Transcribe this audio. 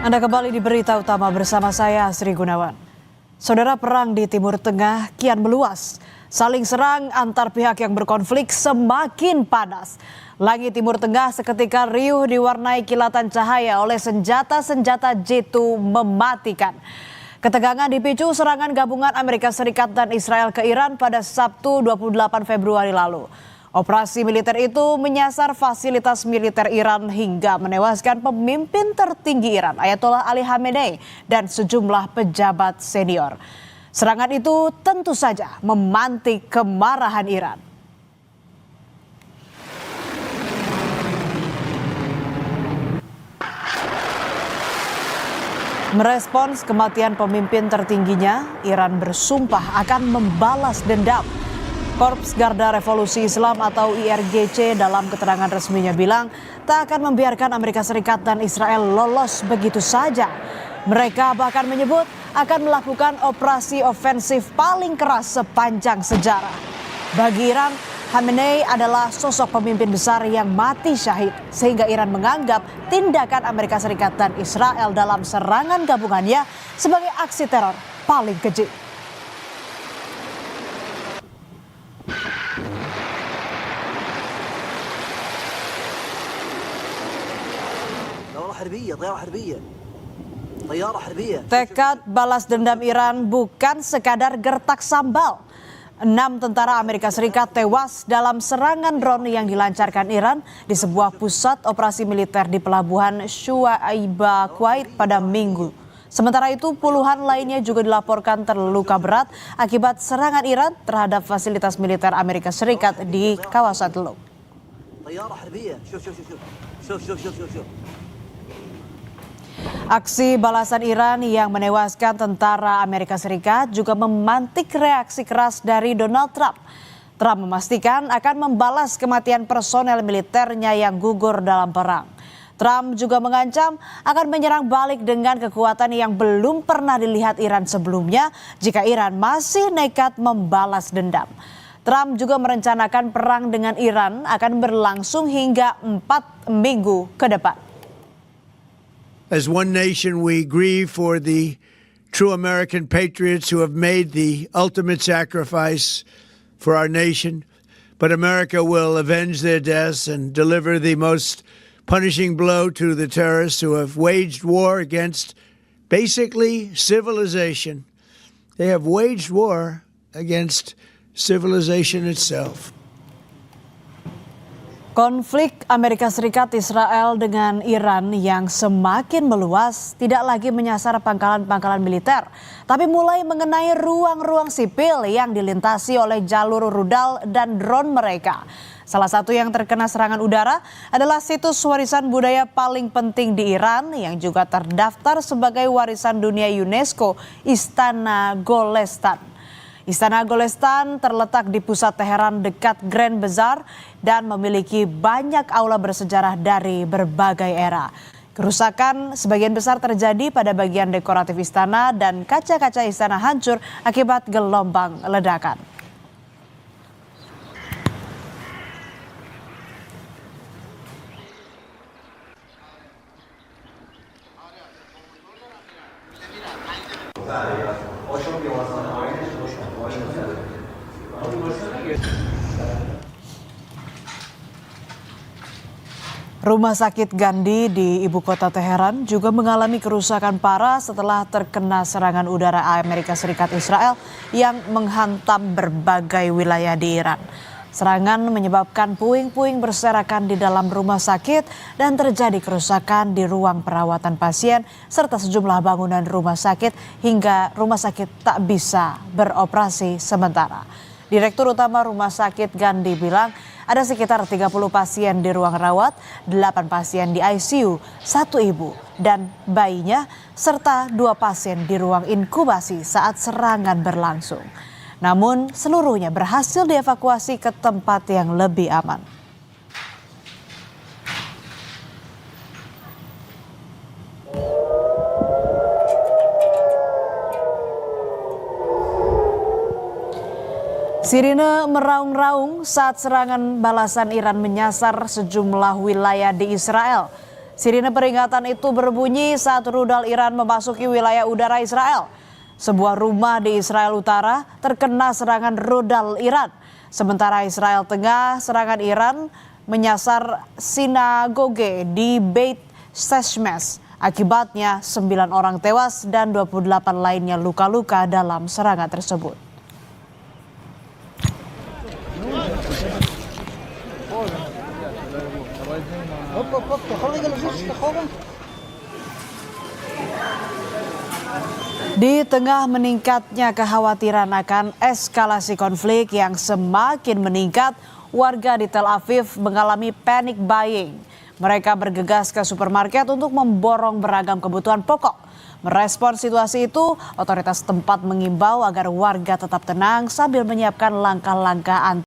Anda kembali di Berita Utama bersama saya, Sri Gunawan. Saudara, perang di Timur Tengah kian meluas. Saling serang antar pihak yang berkonflik semakin panas. Langit Timur Tengah seketika riuh diwarnai kilatan cahaya oleh senjata-senjata jitu mematikan. Ketegangan dipicu serangan gabungan Amerika Serikat dan Israel ke Iran pada Sabtu 28 Februari lalu. Operasi militer itu menyasar fasilitas militer Iran hingga menewaskan pemimpin tertinggi Iran, Ayatollah Ali Khamenei, dan sejumlah pejabat senior. Serangan itu tentu saja memantik kemarahan Iran. Merespons kematian pemimpin tertingginya, Iran bersumpah akan membalas dendam. Korps Garda Revolusi Islam atau IRGC dalam keterangan resminya bilang tak akan membiarkan Amerika Serikat dan Israel lolos begitu saja. Mereka bahkan menyebut akan melakukan operasi ofensif paling keras sepanjang sejarah. Bagi Iran, Khamenei adalah sosok pemimpin besar yang mati syahid, sehingga Iran menganggap tindakan Amerika Serikat dan Israel dalam serangan gabungannya sebagai aksi teror paling keji. Tekad balas dendam Iran bukan sekadar gertak sambal. 6 tentara Amerika Serikat tewas dalam serangan drone yang dilancarkan Iran di sebuah pusat operasi militer di pelabuhan Shuaiba, Kuwait pada Minggu. Sementara itu puluhan lainnya juga dilaporkan terluka berat akibat serangan Iran terhadap fasilitas militer Amerika Serikat di kawasan Teluk. Aksi balasan Iran yang menewaskan tentara Amerika Serikat juga memantik reaksi keras dari Donald Trump. Trump memastikan akan membalas kematian personel militernya yang gugur dalam perang. Trump juga mengancam akan menyerang balik dengan kekuatan yang belum pernah dilihat Iran sebelumnya jika Iran masih nekat membalas dendam. Trump juga merencanakan perang dengan Iran akan berlangsung hingga 4 minggu ke depan. As one nation, we grieve for the true American patriots who have made the ultimate sacrifice for our nation. But America will avenge their deaths and deliver the most punishing blow to the terrorists who have waged war against basically civilization. They have waged war against civilization itself. Konflik Amerika Serikat Israel dengan Iran yang semakin meluas tidak lagi menyasar pangkalan-pangkalan militer, tapi mulai mengenai ruang-ruang sipil yang dilintasi oleh jalur rudal dan drone mereka. Salah satu yang terkena serangan udara adalah situs warisan budaya paling penting di Iran yang juga terdaftar sebagai warisan dunia UNESCO, Istana Golestan. Istana Golestan terletak di pusat Teheran dekat Grand Bazaar dan memiliki banyak aula bersejarah dari berbagai era. Kerusakan sebagian besar terjadi pada bagian dekoratif istana dan kaca-kaca istana hancur akibat gelombang ledakan. Rumah sakit Gandhi di ibu kota Teheran juga mengalami kerusakan parah setelah terkena serangan udara Amerika Serikat Israel yang menghantam berbagai wilayah di Iran. Serangan menyebabkan puing-puing berserakan di dalam rumah sakit dan terjadi kerusakan di ruang perawatan pasien serta sejumlah bangunan rumah sakit hingga rumah sakit tak bisa beroperasi sementara. Direktur Utama Rumah Sakit Gandhi bilang ada sekitar 30 pasien di ruang rawat, 8 pasien di ICU, 1 ibu dan bayinya, serta 2 pasien di ruang inkubasi saat serangan berlangsung. Namun seluruhnya berhasil dievakuasi ke tempat yang lebih aman. Sirine meraung-raung saat serangan balasan Iran menyasar sejumlah wilayah di Israel. Sirine peringatan itu berbunyi saat rudal Iran memasuki wilayah udara Israel. Sebuah rumah di Israel Utara terkena serangan rudal Iran. Sementara Israel Tengah, serangan Iran menyasar sinagoge di Beit Shemesh. Akibatnya 9 orang tewas dan 28 lainnya luka-luka dalam serangan tersebut. Di tengah meningkatnya kekhawatiran akan eskalasi konflik yang semakin meningkat, warga di Tel Aviv mengalami panic buying. Mereka bergegas ke supermarket untuk memborong beragam kebutuhan pokok. Merespons situasi itu, otoritas tempat mengimbau agar warga tetap tenang sambil menyiapkan langkah-langkah